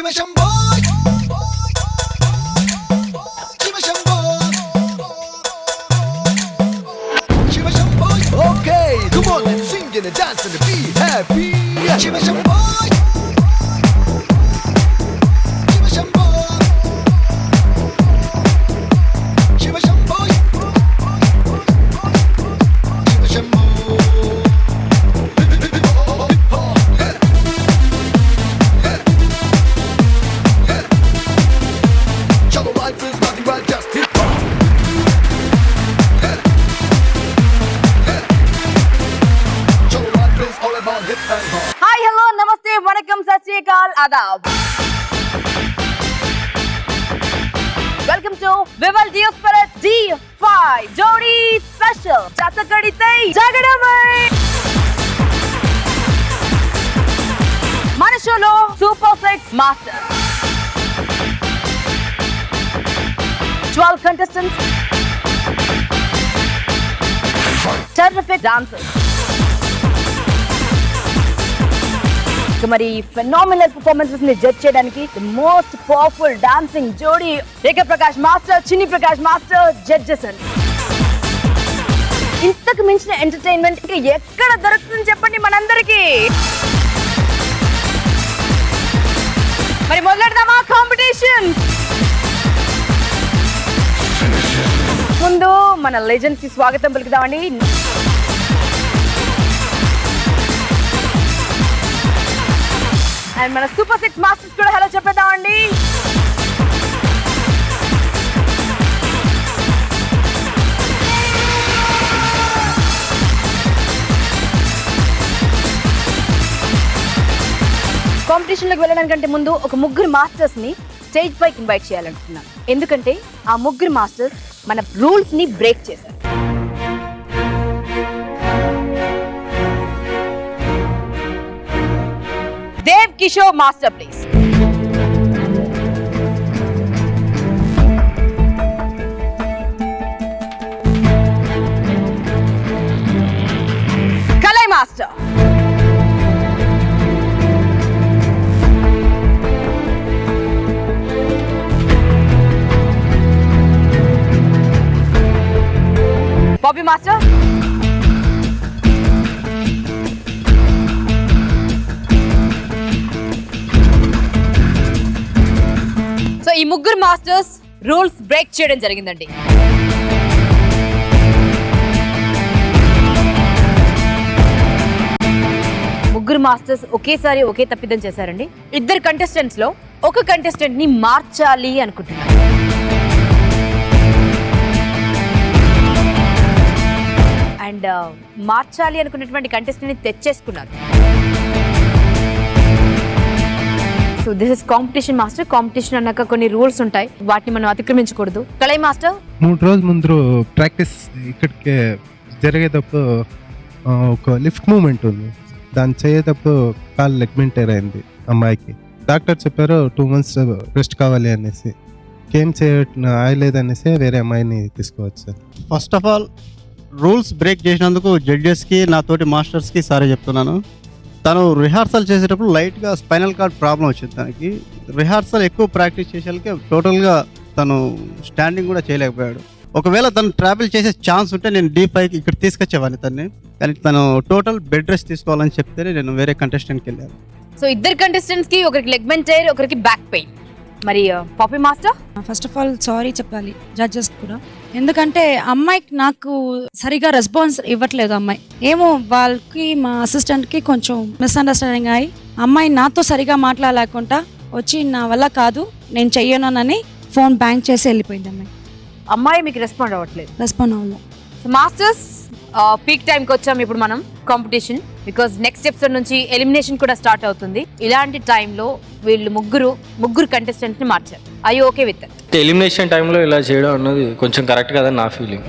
Okay, come on, let's sing and dance and be happy. Shiva Shambho. Hi, hello, namaste, vanakkam, sat sri akal, adab. Welcome to Vival Diaspora D5 Jodi Special. Chatakaditei Jagadamai. Mana showlo Super 6 Masters. 12 contestants. Terrific dancers. మరి phenomenal performances ని judge చేయడానికి the most powerful dancing జోడీ రేఖా Prakash master, చిన్ని Prakash master judges అండి. ఇంతకు మించిన entertainment ఎక్కడ దొరుకుతుందని చెప్పండి మనందరికి. మరి మొదలెడదామా కాంపిటీషన్? ముందు మన లెజెండ్స్ కి స్వాగతం పలుకుదామండి. అండ్ మన సూపర్ 6 మాస్టర్స్ కూడా హలో చెప్పేద్దామండి. కాంపిటీషన్ లోకి వెళ్ళడానికంటే ముందు ఒక ముగ్గురు మాస్టర్స్ ని స్టేజ్ పైకి ఇన్వైట్ చేయాలనుకుంటున్నాను. ఎందుకంటే ఆ ముగ్గురు మాస్టర్స్ మన రూల్స్ ని బ్రేక్ చేశారు. Dev Kishore Master, please. Kalai Master. Bobby Master. So ఈ ముగ్గురు మాస్టర్స్ రూల్స్ బ్రేక్ చేయడం జరిగిందండి. ముగ్గురు మాస్టర్స్ ఒకేసారి ఒకే తప్పిదం చేశారండి. ఇద్దరు కంటెస్టెంట్స్ లో ఒక కంటెస్టెంట్ ని మార్చాలి అనుకుంటున్నారు. అండ్ మార్చాలి అనుకున్నటువంటి కంటెస్టెంట్ ని తెచ్చేసుకున్నారు. So this is competition master. Competition అన్నాక కొన్ని రూల్స్ ఉంటాయి, వాటిని మనం అతిక్రమించకూడదు. కలై మాస్టర్ 3 రోజుల ముందు ప్రాక్టీస్ ఇక్కడికి జరిగేటప్పుడు ఒక లిఫ్ట్ మూమెంట్ ఉంది, దాన్ని చేయేటప్పుడు కాలు లెగ్మెంటైర్ అయింది అమ్మాయికి. డాక్టర్ చెప్పారు 2 months రెస్ట్ కావాలి అనేసి. ఏం చేయలేదనేసి వేరే అమ్మాయిని తీసుకోవచ్చు. First of all rules break చేసినందుకు జడ్జెస్కి, నాతోటి మాస్టర్స్కి సారీ చెప్తున్నాను. తను రిహార్సల్ చేసేటప్పుడు లైట్గా స్పైనల్ కార్డ్ ప్రాబ్లం వచ్చింది. తనకి రిహార్సల్ ఎక్కువ ప్రాక్టీస్ చేసేకి టోటల్గా తను స్టాండింగ్ కూడా చేయలేకపోయాడు. ఒకవేళ తను ట్రావెల్ చేసే ఛాన్స్ ఉంటే నేను D5కి ఇక్కడ తీసుకొచ్చేవాడిని తన్ని, కానీ తను టోటల్ బెడ్ రెస్ట్ తీసుకోవాలని చెప్తేనే నేను వేరే కంటెస్టెంట్కి వెళ్ళాను. సో ఇద్దరు కంటెస్టెంట్స్ కి ఒకరికి లెగ్మెంటైర్, ఒకరికి బ్యాక్ పెయిన్. మరి poppy master first of all sorry చెప్పాలి జడ్జెస్ కూడా, ఎందుకంటే అమ్మాయికి నాకు సరిగా రెస్పాన్స్ ఇవ్వట్లేదు. అమ్మాయి ఏమో వాళ్ళకి మా అసిస్టెంట్కి కొంచెం మిస్అండర్స్టాండింగ్ అయ్యి అమ్మాయి నాతో సరిగా మాట్లాడలేకుండా వచ్చి నా వల్ల కాదు నేను చెయ్యనని ఫోన్ బ్యాంక్ చేసి వెళ్ళిపోయింది. అమ్మాయి మీకు రెస్పాండ్ అవ్వట్లేదు. రెస్పాండ్ అవ్వలేదు. మాస్టర్స్ పీక్ టైంకి వచ్చాం ఇప్పుడు మనం కాంపిటీషన్, బికాజ్ నెక్స్ట్ ఎపిసోడ్ నుంచి ఎలిమినేషన్ కూడా స్టార్ట్ అవుతుంది. ఇలాంటి టైంలో వీళ్ళు ముగ్గురు కంటెస్టెంట్స్ ని మార్చారు. ఐ ఓకే విత్ ఎలిమినేషన్ టైంలో ఇలా చేయడం అన్నది కొంచెం కరెక్ట్ కాదని నా ఫీలింగ్.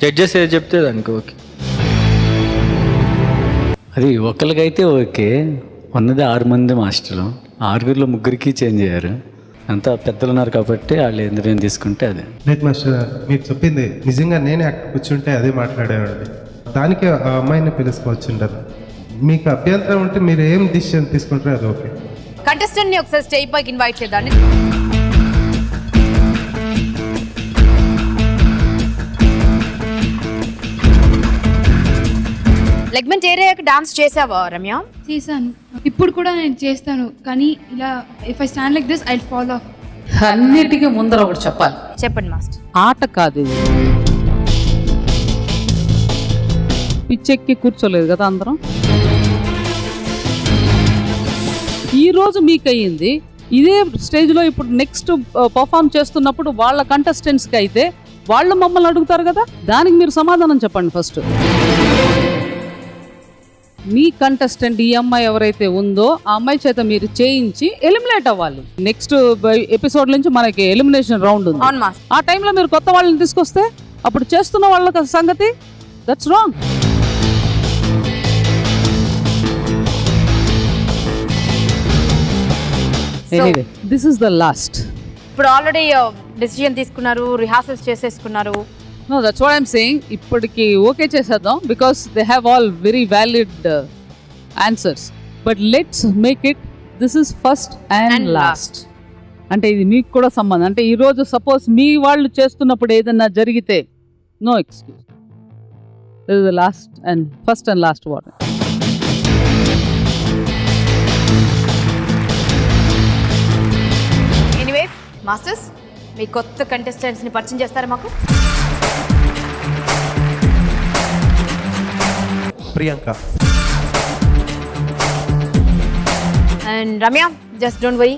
జడ్జెస్ ఏది చెప్తే దానికి ఓకే. అది ఒకరికైతే ఓకే. ఉన్నది 6 మంది మాస్టర్లు, 6గురిలో 3కి చేంజ్ అయ్యారు. అంతా పెద్దలు ఉన్నారు కాబట్టి వాళ్ళు ఎందుకు తీసుకుంటే అదే. లేదు మాస్టర్, మీరు చెప్పింది నిజంగా నేనే అక్కడ కూర్చుంటే అదే మాట్లాడేవాడి. దానికి ఆ అమ్మాయిని పిలుచుకోవచ్చు ఉండదు. మీకు అభ్యంతరం ఉంటే మీరు ఏం డిసిషన్ తీసుకుంటారో అది ఓకే. కంటెస్టెంట్ ని ఒకసారి స్టేజ్ పైకి ఇన్వైట్ చేద్దాం. లెగ్మెంట్ ఏరియాకి డాన్స్ చేసావా రమ్య? చేశాను, ఇప్పుడు కూడా నేను చేస్తాను. కానీ ఇలా if I stand like this I fall of. అన్నిటికీ ముందర ఒకటి చెప్పాలి. చెప్పండి మాస్టర్. ఆట కాదు ఇది. పిచ్చెక్కి కూర్చోలేదు కదా అందరం. ఈ రోజు మీకు అయ్యింది, ఇదే స్టేజ్లో ఇప్పుడు నెక్స్ట్ పర్ఫామ్ చేస్తున్నప్పుడు వాళ్ళ కంటెస్టెంట్స్కి అయితే వాళ్ళు మమ్మల్ని అడుగుతారు కదా, దానికి మీరు సమాధానం చెప్పండి ఫస్ట్. మీ కంటెస్టెంట్ ఈ అమ్మాయి ఎవరైతే ఉందో ఆ అమ్మాయి చేత మీరు చేయించి ఎలిమినేట్ అవ్వాలి. నెక్స్ట్ ఎపిసోడ్ నుంచి మనకి ఎలిమినేషన్ రౌండ్ ఉంది. ఆ టైంలో మీరు కొత్త వాళ్ళని తీసుకొస్తే అప్పుడు చేస్తున్న వాళ్ళ సంగతి that's wrong. Anyway this is the last. ఇప్పుడు ఆల్రెడీ డెసిషన్ తీసుకున్నారు, రిహార్సల్స్ చేసేసుకున్నారు. No, that's what I'm saying. ఇప్పటికి ఓకే చేసేద్దాం because they have all very valid answers. But let's make it this is first and last. అంటే ఇది మీకు కూడా సంబంధం. అంటే ఈరోజు సపోజ్ మీ వాళ్ళు చేస్తున్నప్పుడు ఏదన్నా జరిగితే no excuse. This is the last and first and last warning. Anyways masters, మీ కొత్త కంటెస్టెంట్స్ ని పరిచయం చేస్తారా మాకు? Priyanka and Ramya, just don't worry,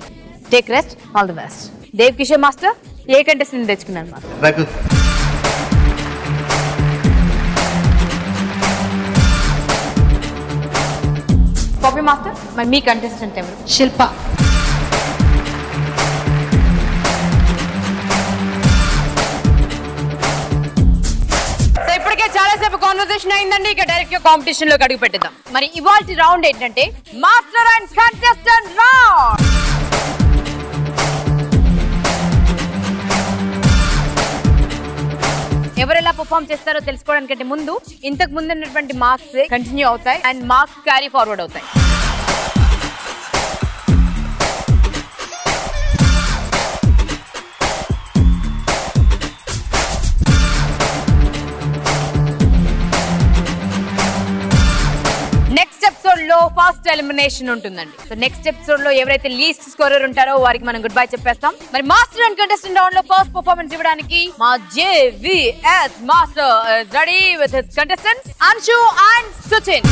take rest, all the best. Dev Kishore master, ఏ కంటెస్టెంట్ తెచ్చుకున్నారు మాస్టర్? రఘు. కాపీ మాస్టర్, మరి మీ కంటెస్టెంట్ ఎవరు? శిల్ప. చాలాసేపు కాన్వర్సేషన్ అయిందండి, ఇక డైరెక్ట్ గా కాంపిటీషన్ లోకి అడుగు పెట్టేద్దాం. మరి ఇవాల్టి రౌండ్ ఏంటంటే మాస్టర్ అండ్ కంటెస్టెంట్ రౌండ్. ఎవరు ఎలా పర్ఫార్మ్ చేస్తారో తెలుసుకోవడానికంటే ముందు ఇంతకు ముందు ఉన్నటువంటి మార్క్స్ కంటిన్యూ అవుతాయి అండ్ మార్క్స్ క్యారీ ఫార్వర్డ్ అవుతాయి. లో ఫస్ట్ ఎలిమినేషన్ ఉంటుందండి. సో నెక్స్ట్ ఎపిసోడ్ లో ఎవరైతే లీస్ట్ స్కోరర్ ఉంటారో వారికి మనం గుడ్ బై చెప్పేస్తాం. మరి మాస్టర్ అండ్ కంటెస్టెంట్ రౌండ్ లో ఫస్ట్ పర్ఫార్మెన్స్ ఇవ్వడానికి మా JVS master ready with his contestants Anshu and Suchin.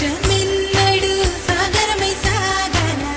స్వరమెన్నడు సాగరమై సాగరా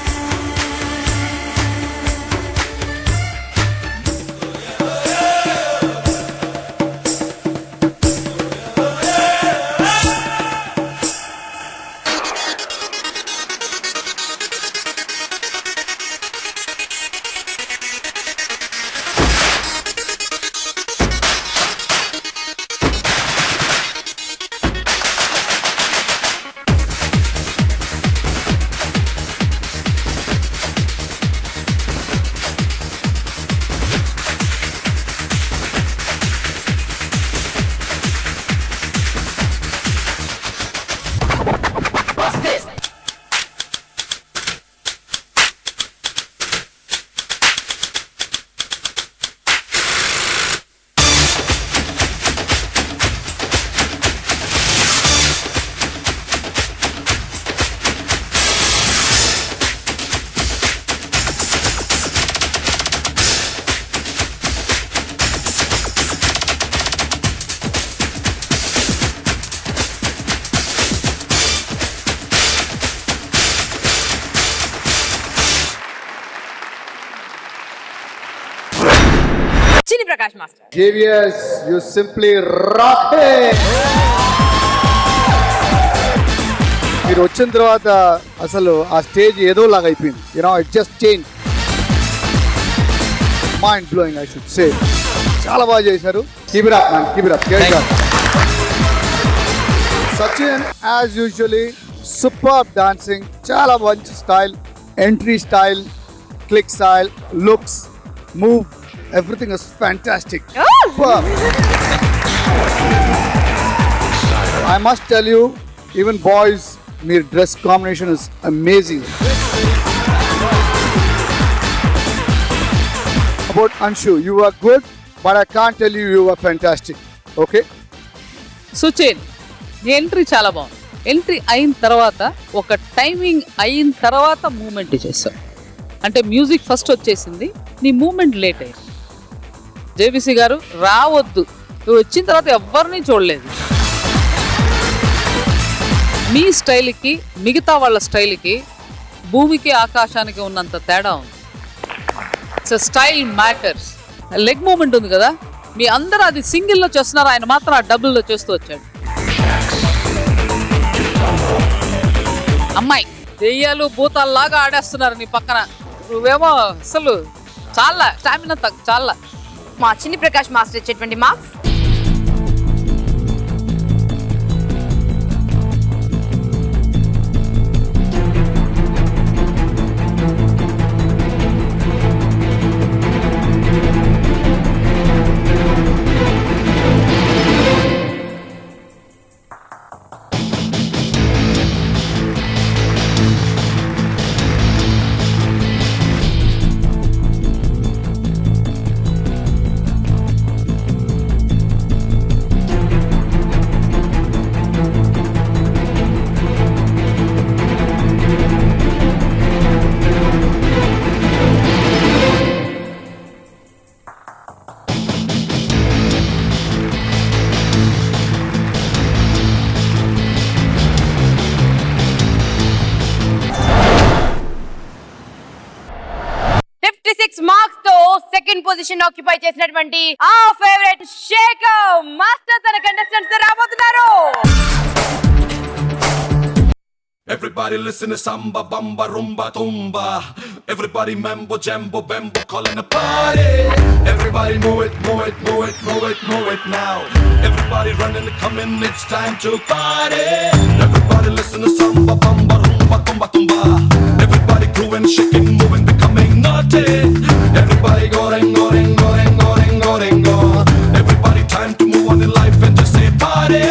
Chinni Prakash master. Javius, you simply rock it. మీరు వచ్చిన తర్వాత అసలు ఆ స్టేజ్ ఏదో లాగా అయిపోయింది. It just change. Mind blowing I should say. చాలా బాగా చేశారు. Keep it up man, keep it up. Sachin as usually super dancing, చాలా మంచి style, entry style, click style, looks, move, everything is fantastic. Superb. I must tell you, even boys, your dress combination is amazing. About Anshu, you were good, but I can't tell you you were fantastic. Okay? Suchin entry చాలా బాగుంది. Entry అయిన తర్వాత ఒక timing అయిన తర్వాత moment చేస్తాం. అంటే music first వచ్చేసింది, నీ మూమెంట్ లేట్ అయింది. జేబీసీ గారు రావద్దు, నువ్వు వచ్చిన తర్వాత ఎవరిని చూడలేదు. మీ స్టైల్కి మిగతా వాళ్ళ స్టైల్కి భూమికి ఆకాశానికి ఉన్నంత తేడా ఉంది. So style matters. Leg moment ఉంది కదా, మీ అందరూ అది సింగిల్లో చేస్తున్నారు, ఆయన మాత్రం ఆ డబుల్లో చేస్తూ వచ్చాడు. అమ్మాయి దెయ్యాలు భూతాల్లాగా ఆడేస్తున్నారు నీ పక్కన, నువ్వేమో అసలు చాలా స్టామినా చాలా. మా చిన్ని ప్రకాష్ మాస్టర్ ఇచ్చేటువంటి మార్క్స్. సెకండ్ పొజిషన్ ఆక్యుపై చేసినటువంటి ఆ ఫేవరెట్ శేఖర్ మాస్టర్ తన కంటెస్టెంట్స్ తో రాబోతున్నారు. Everybody listen to samba, bamba, rumba, tumba. Everybody mambo, jambo, bambo, calling a party. Everybody move it, move it, move it, move it, move it now. Everybody running and coming, it's time to party. Everybody listen to samba, bamba, rumba, tumba, tumba. Everybody grooving, shaking, moving, becoming naughty. Everybody going, going, going, going, going, go. Everybody time to move on in life and just say party.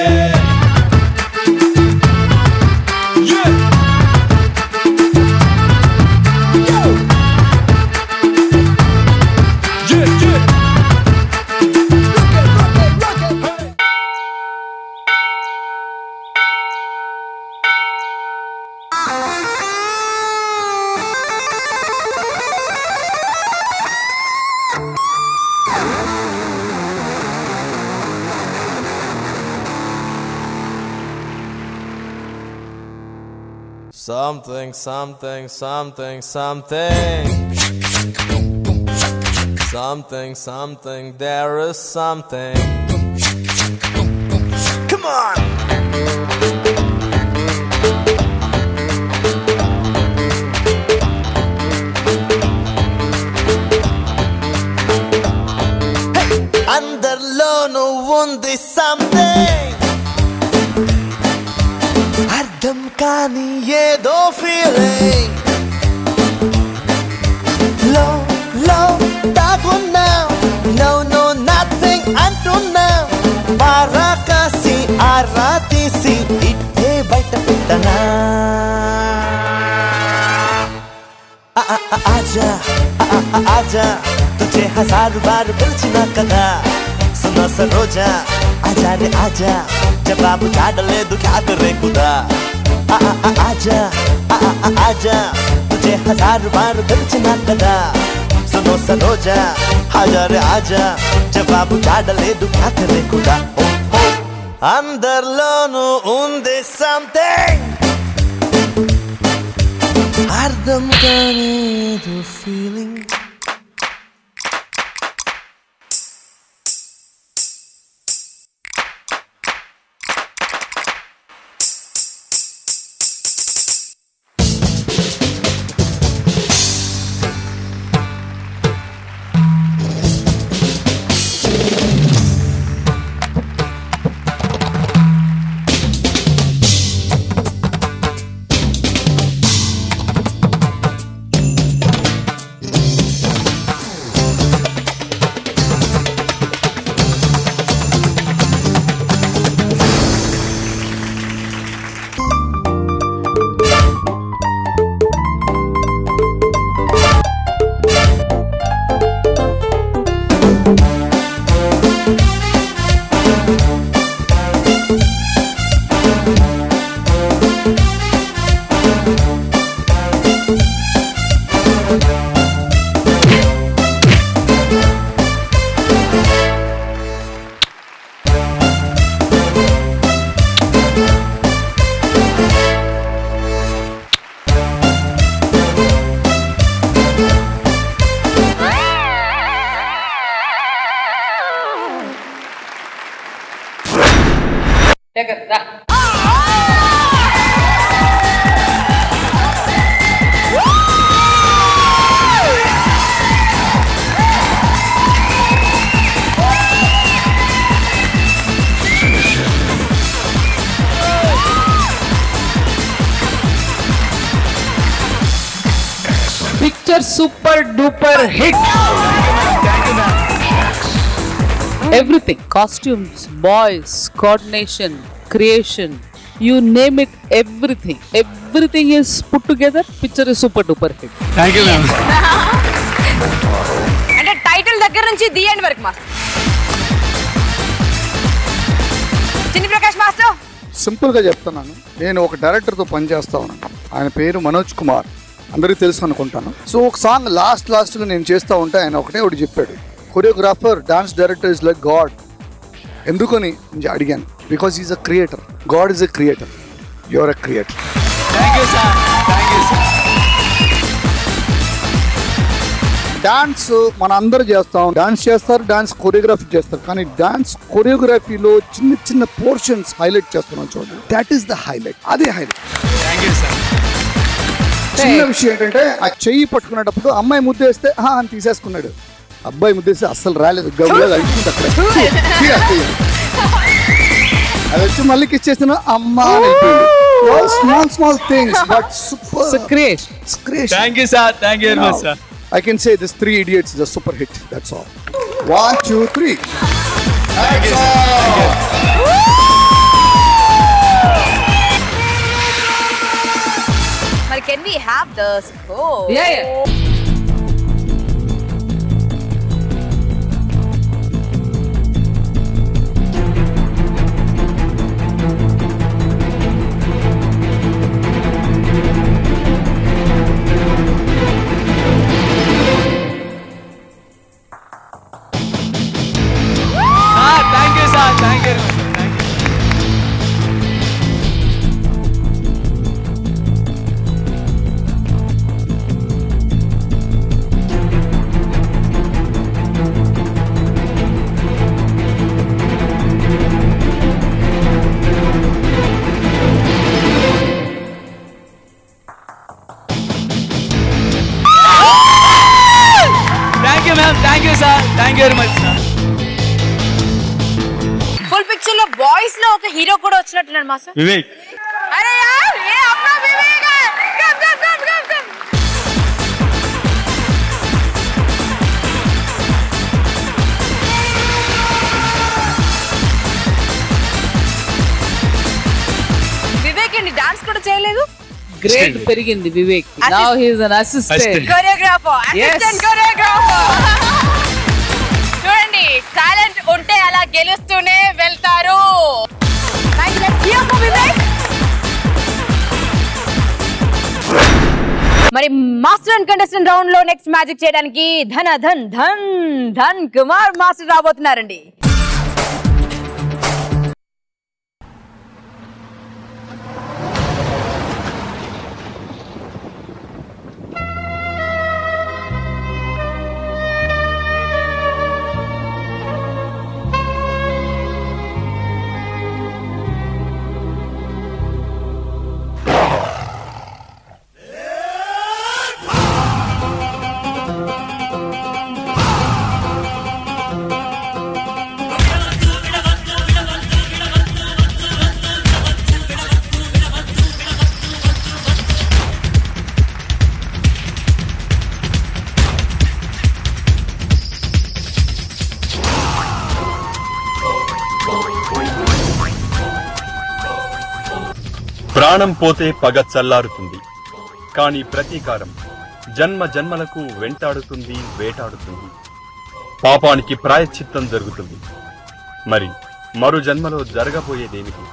Something, something, something, something. Something, something, there is something. Come on! Hey! Underlono undi something. Ardham kani yedo feeling. Low, low, dagunnam. No, no, nothing until now. Marakasi aratisi itte baita pittana. Aaja, aaja, tujhe hazar baar pilchina kada. Suna saroja, aaja re aaja, jawab chadale du kya kare khuda. Aaja, aaja, tujhe hazar baar pilchina kada. सुनो सरोजा आजा रे आजा जवाब चाडले दु क्या करे खुदा हो अंदर लोनु उंदे something అర్థం కాని దు feeling Picture super duper hit. Everything, costumes, boys, coordination, creation, you name it, everything is put together. Picture is super duper hit. Thank you, ma'am. అంటే టైటిల్ దగ్గర నుంచి ది ఎండ్ వరకు మాస్టర్. చిన్ని ప్రకాష్ మాస్టర్ సింపుల్ గా చెప్తున్నాను, నేను ఒక director తో పనిచేస్తా ఉన్నాను. ఆయన పేరు మనోజ్ కుమార్, అందరికీ తెలుసు అనుకుంటాను. సో ఒక సాంగ్ లాస్ట్ గా నేను చేస్తూ ఉంటే ఆయన ఒకటి చెప్పాడు, choreographer dance director is like God. ఎందుకని అడిగాను, because is a creator. God is a creator, you are a creator. Dance మన అందరూ చేస్తాం, డాన్స్ చేస్తారు, డాన్స్ కొరియోగ్రఫీ చేస్తారు. కానీ డాన్స్ కొరియోగ్రఫీలో చిన్న చిన్న పోర్షన్స్ హైలైట్ చేస్తున్నాం చూడండి, దట్ ఈస్ ద హైలైట్. అదే హైలైట్. చిన్న విషయం ఏంటంటే ఆ చెయ్యి పట్టుకునేటప్పుడు అమ్మాయి ముద్దేస్తే అని తీసేసుకున్నాడు, అబ్బాయి ముద్దేస్తే అస్సలు రాలేదు, గౌరవ అయిపోయింది అక్కడ. అది వచ్చి మళ్ళీ ఇచ్చేస్తున్నా అమ్మా small things but super creation. Thank you, sir. Thank you very much, sir. I can say this Three Idiots is a super hit. That's all. 1, 2, 3. Thank you, sir. మరి can we have the score? Yeah. Thank you, sir. Thank you very much. Thank you. Thank you very much sir. Full picture లో boys లో ఒక hero కూడా వచ్చినట్టున్నాడు master. Vivek. అరే యార్ ఏ అప్నా వివేక్ है कम कम कम कम कम. వివేక్ ఏంటి dance కూడా చేయలేదు? గ్రేడ్ పెరిగింది Vivek. Now he is an assistant choreographer, assistant choreographer. చూడండి టాలెంట్ ఉంటే అలా గెలుస్తూనే వెళ్తారు. మరి మాస్టర్ అండ్ కంటెస్టెంట్ రౌండ్ లో నెక్స్ట్ మ్యాజిక్ చేయడానికి ధన్ కుమార్ మాస్టర్ రాబోతున్నారండి. ప్రాణం పోతే పగ చల్లారుతుంది, కానీ ప్రతీకారం జన్మ జన్మలకు వెంటాడుతుంది, వేటాడుతుంది. పాపానికి ప్రాయశ్చిత్తం జరుగుతుంది. మరి మరు జన్మలో జరగబోయేదేమిటి?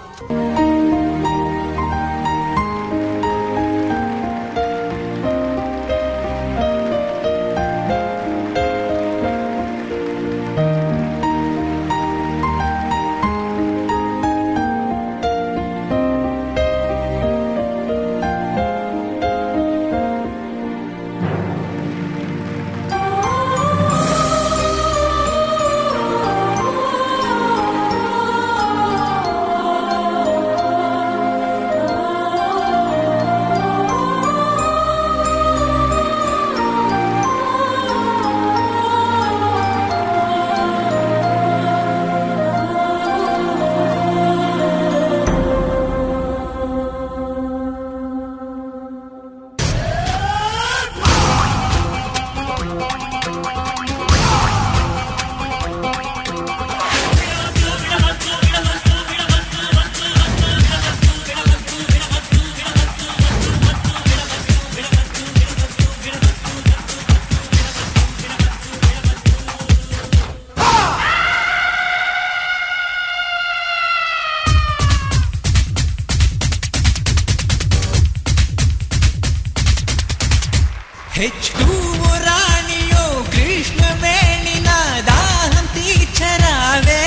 రాణియో కృష్ణవేణి నా దాహం తీర్చరావే.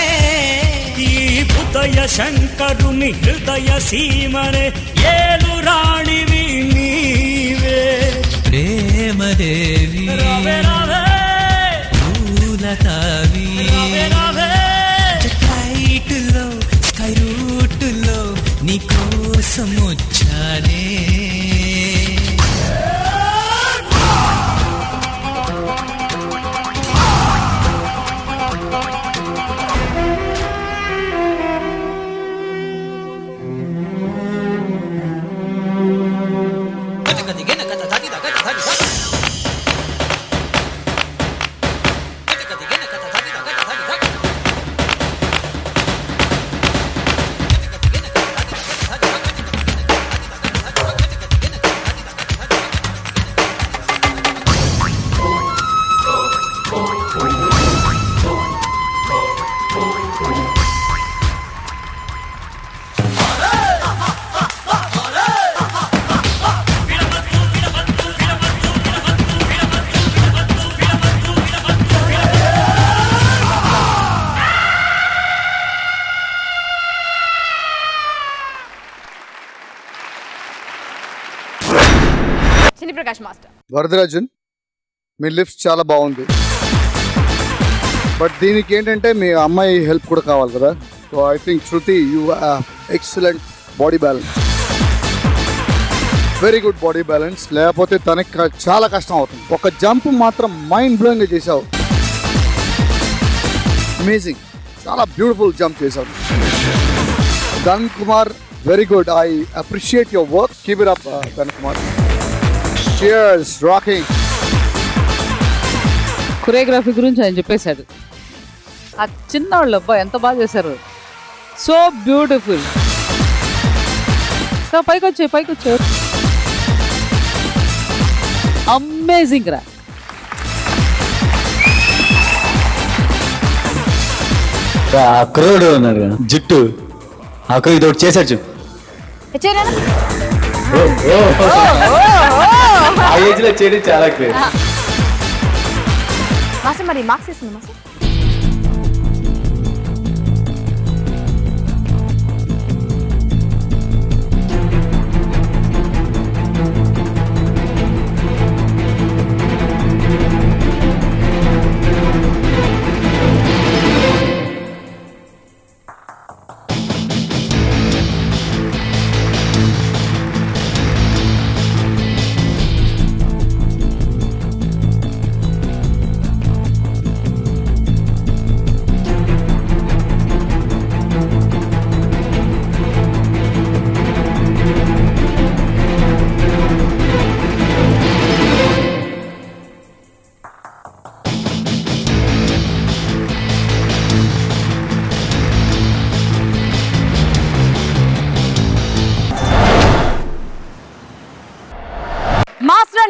ఈ హృదయ శంకరుని హృదయ సీమనే ఏలు రాణివి నీవే. ప్రేమదేవి పూలతావి ఫ్లైట్లో స్కై రూట్లో నీ కోసం వచ్చానే. ప్రకాష్ మాస్టర్. వరదరాజన్, మీ లిఫ్ట్ చాలా బాగుంది, బట్ దీనికి ఏంటంటే మీ అమ్మాయి హెల్ప్ కూడా కావాలి కదా. So I think Shruti, you excellent body balance, very good body balance. లేకపోతే తనకి చాలా కష్టం అవుతుంది. ఒక జంప్ మాత్రం మైండ్ బ్లోయింగ్ గా చేసావు. అమేజింగ్, చాలా బ్యూటిఫుల్ జంప్ చేశారు. Dhan Kumar, very good. I appreciate your work. Keep it up Dhan Kumar. Cheers, rocking. Choreography గురించి ఆయన చెప్పేశాడు. ఆ చిన్నవాళ్ళు అబ్బా ఎంత బాగా చేశారు. So beautiful. పైకి వచ్చారు. అమేజింగ్ రా. కుర్రోడు ఉన్నాడు జుట్టు ఇది ఒకటి చేశాడు చూ. ఆ ఏజ్ లో చేయడం చాలా మరి మార్క్స్ ఇస్తుంది మాస్టర్.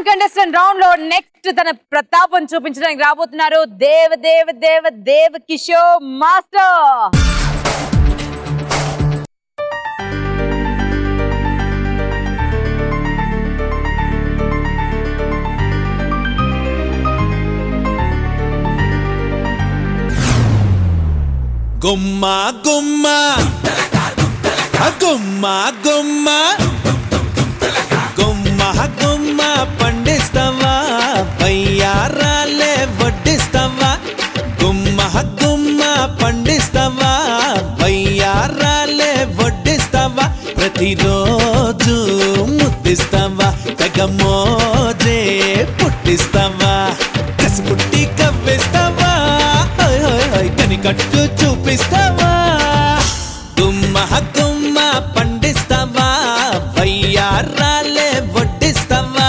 కంటెస్టెంట్ రౌండ్ లో నెక్స్ట్ తన ప్రతాపం చూపించడానికి రాబోతున్నారు దేవ దేవ దేవ దేవ కిషోర్ మాస్టర్. గుమ్మ గుమ్మ గుమ్మ గుమ్మ గుమ్మ గుమ్మ పండిస్తావా వయ్యారాలే వడ్డిస్తావా గుమ్మ గుమ్మ పండిస్తావా వయ్యారాలే వడ్డిస్తావా ప్రతిరోజు ముద్దిస్తావా తెగ మోజే పుట్టిస్తావా కసి పుట్టి కవ్విస్తావా కని కట్టు చూపిస్తావా గుమ్మ గుమ్మ పండిస్తావా వయ్యారాలే వడ్డిస్తావా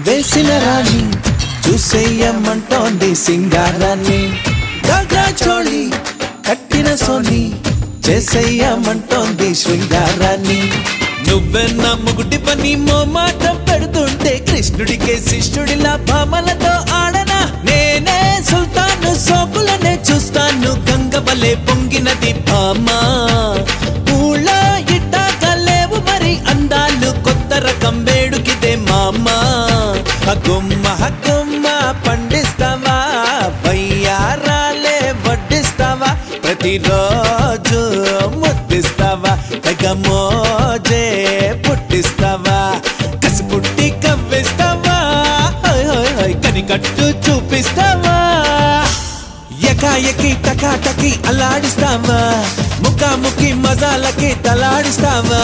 వేసిన రాణి చూసేయమంటోంది సింగారాన్ని గగా చోళి కట్టిన సోని చేసేయమంటోంది శృంగారాన్ని నువ్వెన్న ముగుటి పని మోమాటం పెడుతుంటే కృష్ణుడికే శిష్యుడిలా భామలతో ఆడనా నేనే సుల్తాను సోకులనే చూస్తాను గంగవలే పొంగినది భామా ఊళ్ళో ఇట్టాక లేవు మరి అందాలు కొత్త రకం వేడుకిదే మామా గుమ్మ గుమ్మ పండిస్తావా వయ్యారాలే వడ్డిస్తావా ప్రతిరోజు ముద్దిస్తావా తెగ మోజే పుట్టిస్తావా కసి పుట్టి కవ్విస్తావా కని కట్టు చూపిస్తావా ఎకాయకి టకాటకి అల్లాడిస్తావా ముఖాముఖి మజాలకి తలాడిస్తావా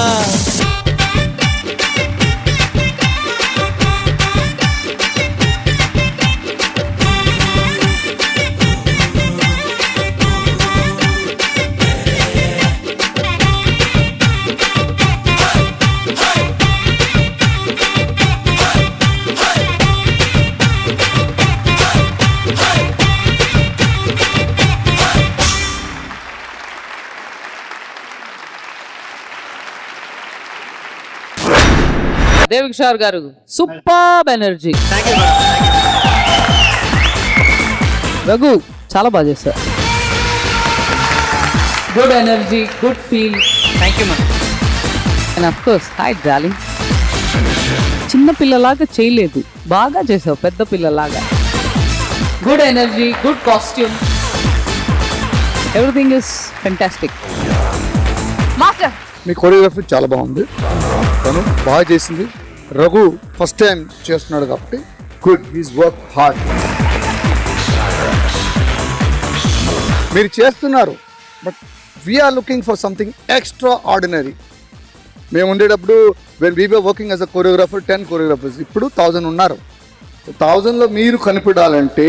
దేవ్ కిషోర్ గారు సూపర్ ఎనర్జీ. రఘు చాలా బాగా చేశారు. Good energy, good feel. Thank you ma'am. And of course hi darling. చిన్న పిల్లలాగా చేయలేదు, బాగా చేసావు పెద్ద పిల్లలాగా. Good energy, good costume, everything is fantastic. Master మీ కొరియోగ్రఫీ చాలా బాగుంది, తను బాగా చేసింది. రఘు ఫస్ట్ టైం చేస్తున్నాడు కాబట్టి గుడ్, హీస్ వర్క్ హార్డ్. మీరు చేస్తున్నారు, but we're looking for something extra ordinary. మేము ఉండేటప్పుడు when we were working as a choreographer 10 choreographers, ఇప్పుడు 1000 ఉన్నారు. 1000లో మీరు కనిపెట్టాలంటే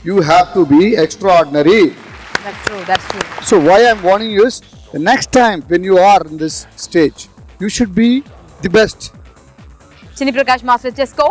you have to be extra ordinary. So why I'm warning you is the next time when you are in this stage, you should be the best. చిన్ని Prakash master చేసుకో.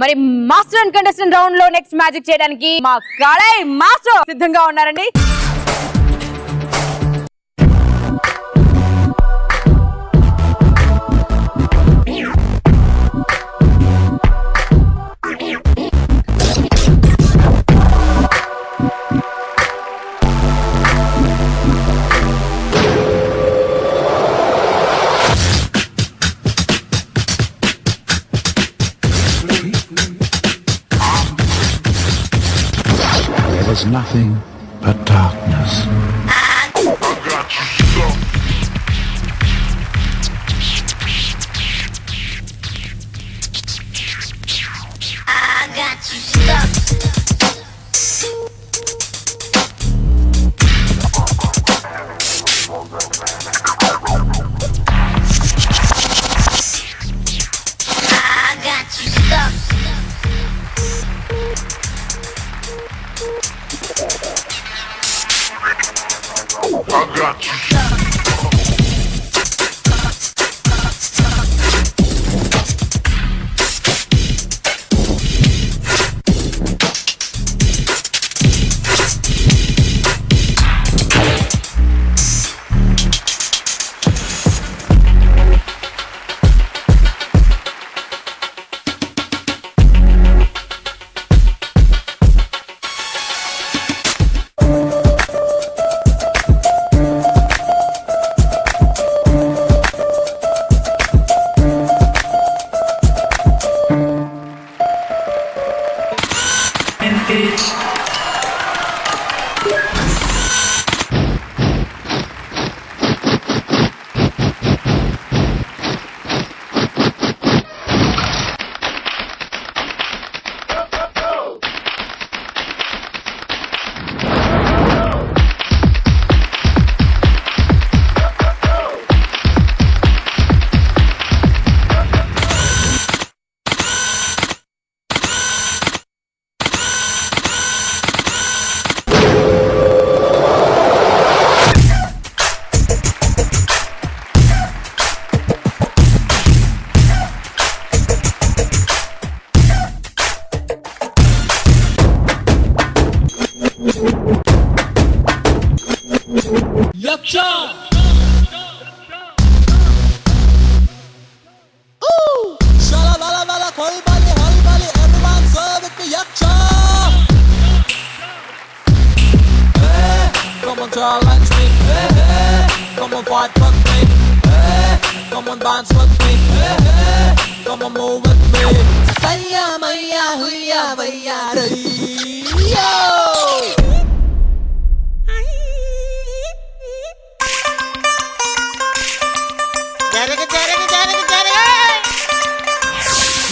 మరి master and contestant round లో next magic చేయడానికి మా కళై master సిద్ధంగా ఉన్నారండి. Nothing but darkness.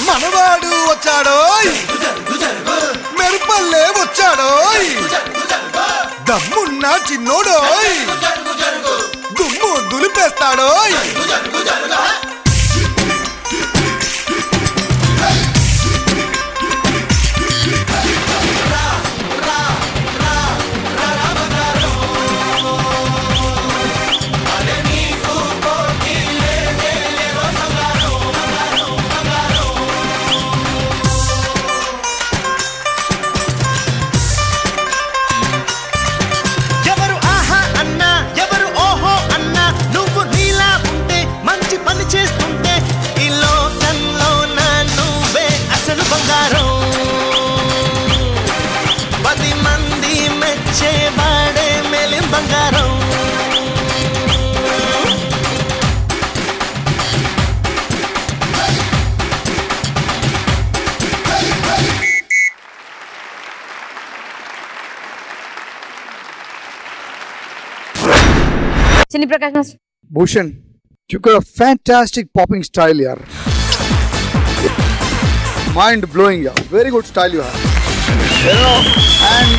మనవాడు వచ్చాడో మెరుపల్లే వచ్చాడోయ్ దమ్మున్న చిన్నోడోయ్ దుమ్ము దులిపేస్తాడోయ్ Chini Prakash Master. Bhushan, you got a fantastic popping style, yaar. Mind blowing, yaar. Very good style you have. You know, and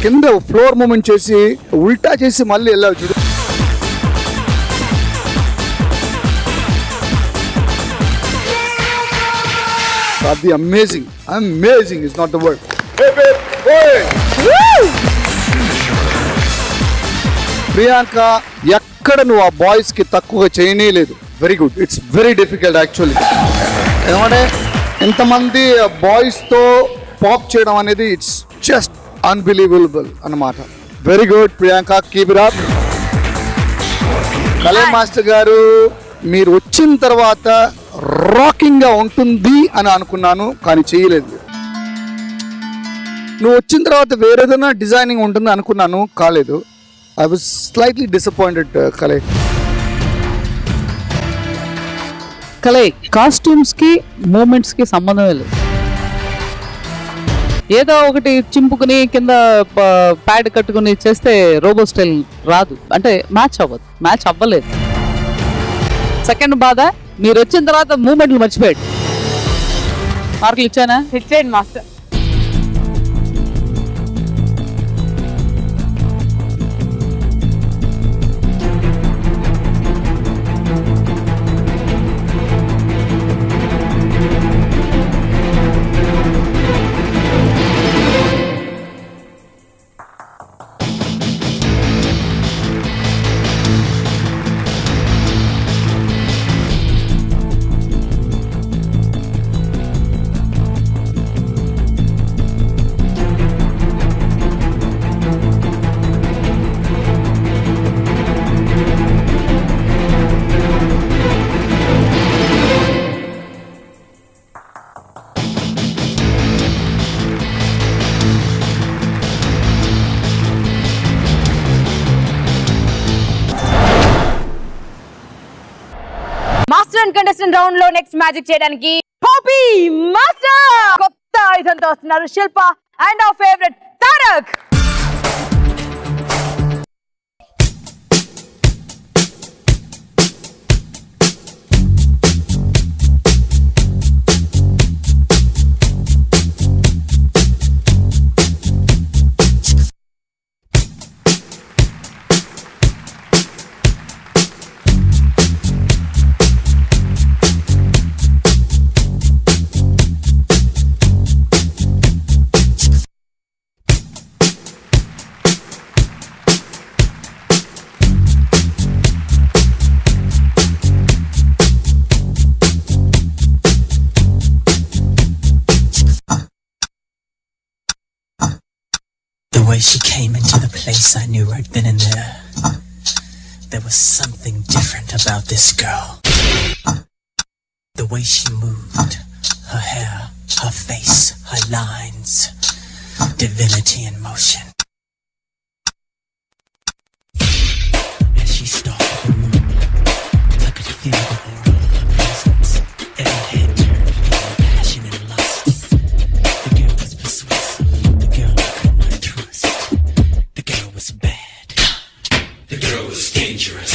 కింద ఫ్లోర్ మూమెంట్ చేసి ఉల్టా చేసి మళ్ళీ వెళ్ళావు చూడు. అది amazing. Amazing is not the word. Priyanka ఎక్కడ నువ్వు ఆ బాయ్స్ కి తక్కువగా చేయలేదు. Very good. It's very difficult actually. ఏమంటే ఎంతమంది బాయ్స్ తో పాప్ చేయడం అనేది ఇట్స్ జస్ట్ అన్బిలీవబుల్ అన్నమాట. Very good Priyanka, keep it up. కలే మాస్టర్ గారు, మీరు వచ్చిన తర్వాత రాకింగ్ గా ఉంటుంది అని అనుకున్నాను, కానీ చేయలేదు. నువ్వు వచ్చిన తర్వాత వేరేదైనా డిజైనింగ్ ఉంటుంది అనుకున్నాను, కాలేదు. I was slightly disappointed, Kalay. Kalay, costumes ki movements ki సంబంధమే లేదు. ఏదో ఒకటి చింపుకుని కింద ప్యాడ్ కట్టుకుని చేస్తే రోబో స్టైల్ రాదు, అంటే మ్యాచ్ అవ్వదు. మ్యాచ్ అవ్వలేదు. సెకండ్ బాధ, మీరు వచ్చిన తర్వాత మూమెంట్లు మర్చిపోయాడు. మార్కులు ఇచ్చానా? ఇచ్చేయండి మాస్టర్. కంటెస్టెంట్ రౌండ్ లో నెక్స్ట్ మ్యాజిక్ చేయడానికి పాపీ మాస్టర్ కొత్త ఆయుధంతో వస్తున్నారు. Shilpa and our favourite Tarak. The way she came into the place, I knew right then and there. There was something different about this girl. The way she moved, her hair, her face, her lines, divinity in motion. As she stalked the room, I could feel the aura of her presence. Every head turned, feeling passion and lust. The girl was persuasive. The girl I could not trust. The girl was bad. The girl was dangerous.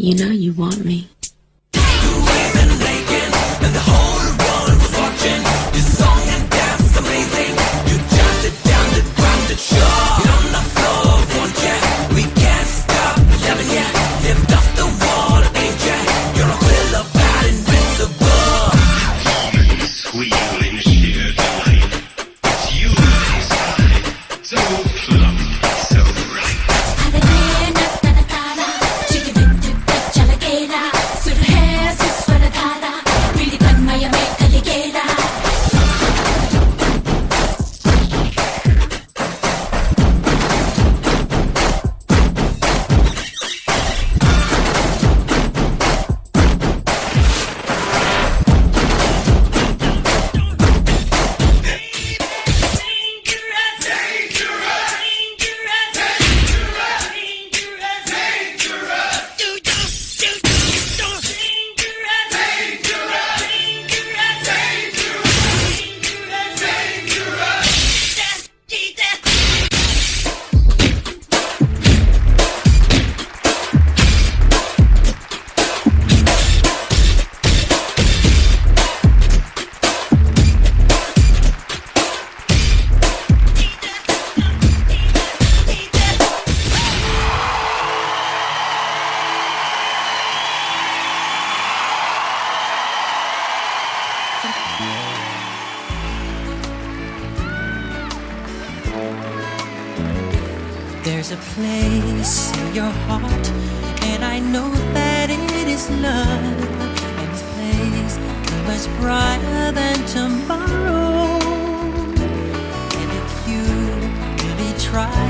You know you want me. There's a place in your heart, and I know that it is love. And this place is much brighter than tomorrow. And if you really try,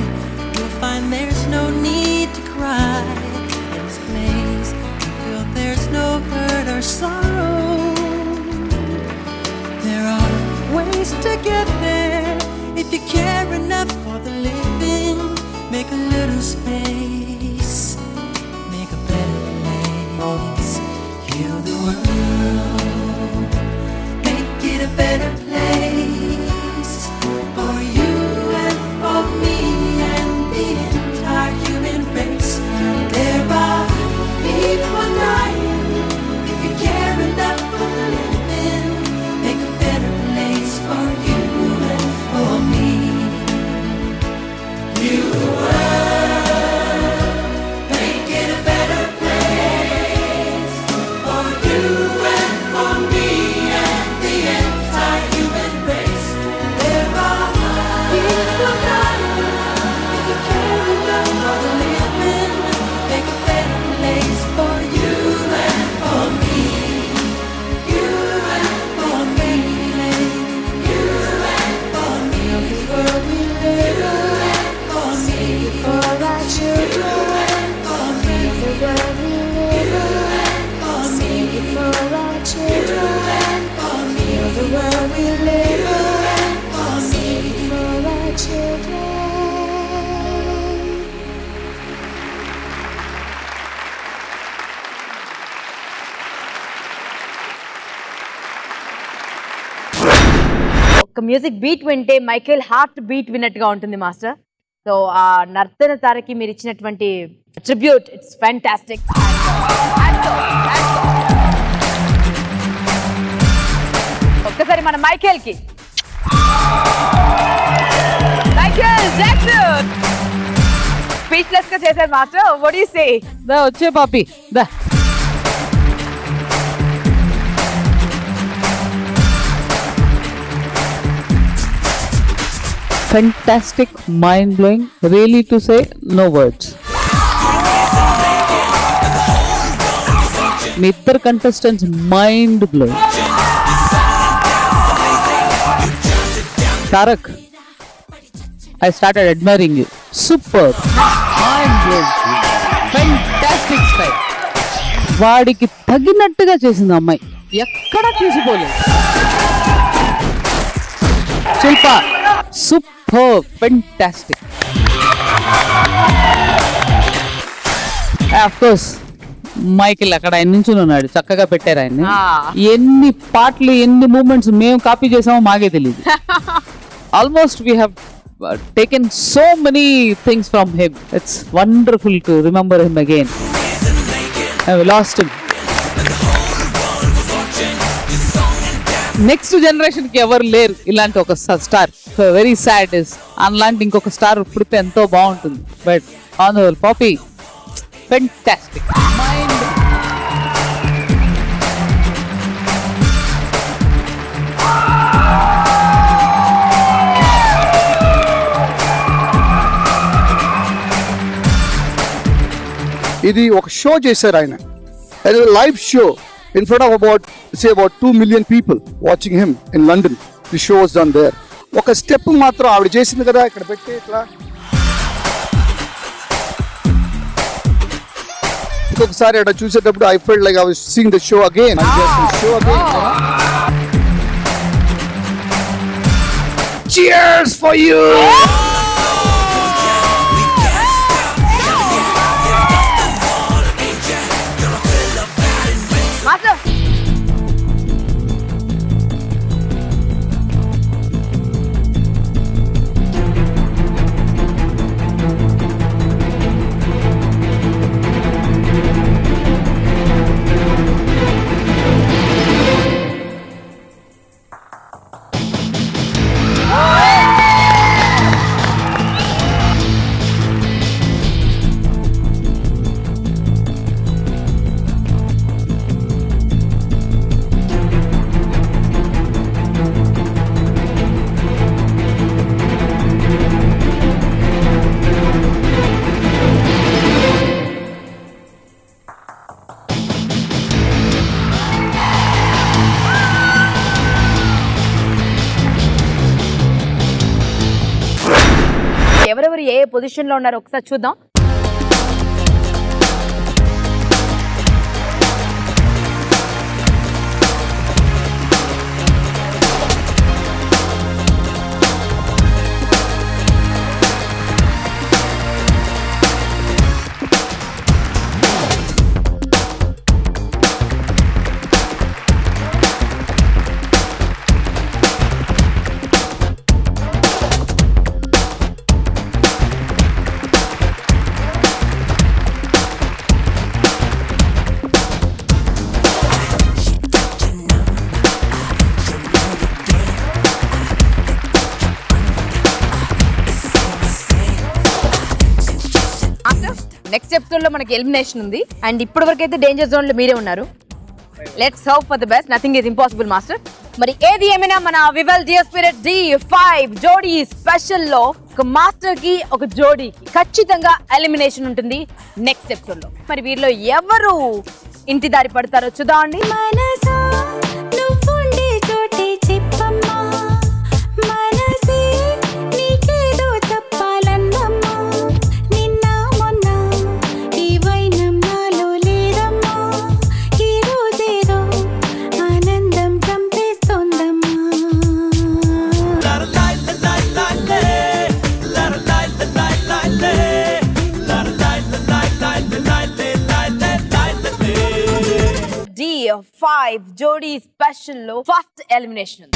you'll find there's no need to cry. In this place, you feel there's no hurt or sorrow. There are ways to get there if you care enough for the living. Make a little space, make a better place. Heal the world, make it a better place for you and for me and the entire human race. There are people dying. If you care enough for the living, make a better place for you and for me. You ఒక music beat వింటే Michael heart beat విన్నట్టుగా ఉంటుంది master. So ఆ నర్తన తారకి మీరు ఇచ్చినటువంటి tribute it's fantastic. ఒక్కసారి మన Michael కి speechless గా చేశారు master. What do you say? దా వచ్చే పాపి దా. Fantastic, mind-blowing, really to say no words. మీ ఇద్దరు contestants mind blowing. Tarak, I started admiring you. Super, mind-blowing, fantastic style. వాడికి తగినట్టుగా చేసింది అమ్మాయి, ఎక్కడా తీసిపోలేదు. Shilpa super, fantastic. Of course Michael అక్కడ ఆయన నుంచి ఉన్నాడు, చక్కగా పెట్టారు ఆయన్ని. ఎన్ని పాటలు ఎన్ని మూమెంట్స్ మేము కాపీ చేసామో మాకే తెలియదు. Almost we have taken so many things from him. It's wonderful to remember him again. I lost him. Next జనరేషన్కి ఎవరు లేరు ఇలాంటి ఒక స్టార్. వెరీ సాడ్ ఇస్ అలాంటి ఇంకొక స్టార్ పుడితే ఎంతో బాగుంటుంది. But on the whole poppy fantastic. ఇది ఒక షో చేశారు ఆయన, live show in front of about 2 million people watching him in London. The show was done there. ఒక స్టెప్ మాత్రం ఆవిడ చేసింది కదా ఇక్కడ పెట్టి ఇట్లా. ఇంకొకసారి అక్కడ చూసేటప్పుడు I felt like I was seeing the show again. Cheers for you. ఎవరెవరు ఏ పొజిషన్ లో ఉన్నారో ఒకసారి చూద్దాం. నెక్స్ట్ ఎపిసోడ్ లో మనకి ఎలిమినేషన్ ఉంది అండ్ ఇప్పటి వరకు అయితే డేంజర్ జోన్ లో మీరే ఉన్నారు. Let's hope for the best. Nothing is impossible master. మరి ఏది ఏమైనా మన వివల్ జియో స్పిరిట్ D5 జోడీ స్పెషల్ లో ఒక మాస్టర్ కి ఒక జోడీకి ఖచ్చితంగా ఎలిమినేషన్ ఉంటుంది నెక్స్ట్ ఎపిసోడ్ లో. మరి వీరిలో ఎవరు ఇంటి దారి పడతారో చూద్దామండి. D5 జోడీ స్పెషల్ లో ఫస్ట్ ఎలిమినేషన్.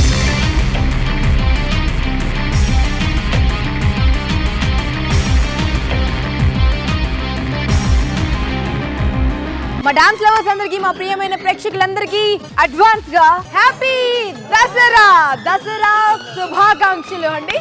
మా డాన్స్ లవర్స్ అందరికి, మా ప్రియమైన ప్రేక్షకులందరికీ అడ్వాన్స్ గా హ్యాపీ దసరా శుభాకాంక్షలు అండి.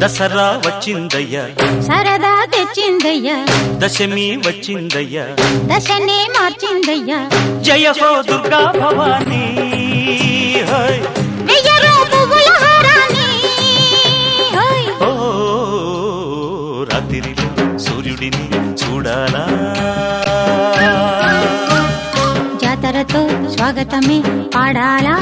దసరా వచ్చిందయ్యా, సరదా తెచ్చిందయ్యా, దశమి వచ్చిందయ్యా, దశనే మార్చిందయ్యా, జయ హో దుర్గా భవానీ, వెయ్యరో పువ్వుల హారాన్ని, ఓ రాత్రిలో సూర్యుడిని చూడాలా, జాతరతో స్వాగతమే పాడాలా.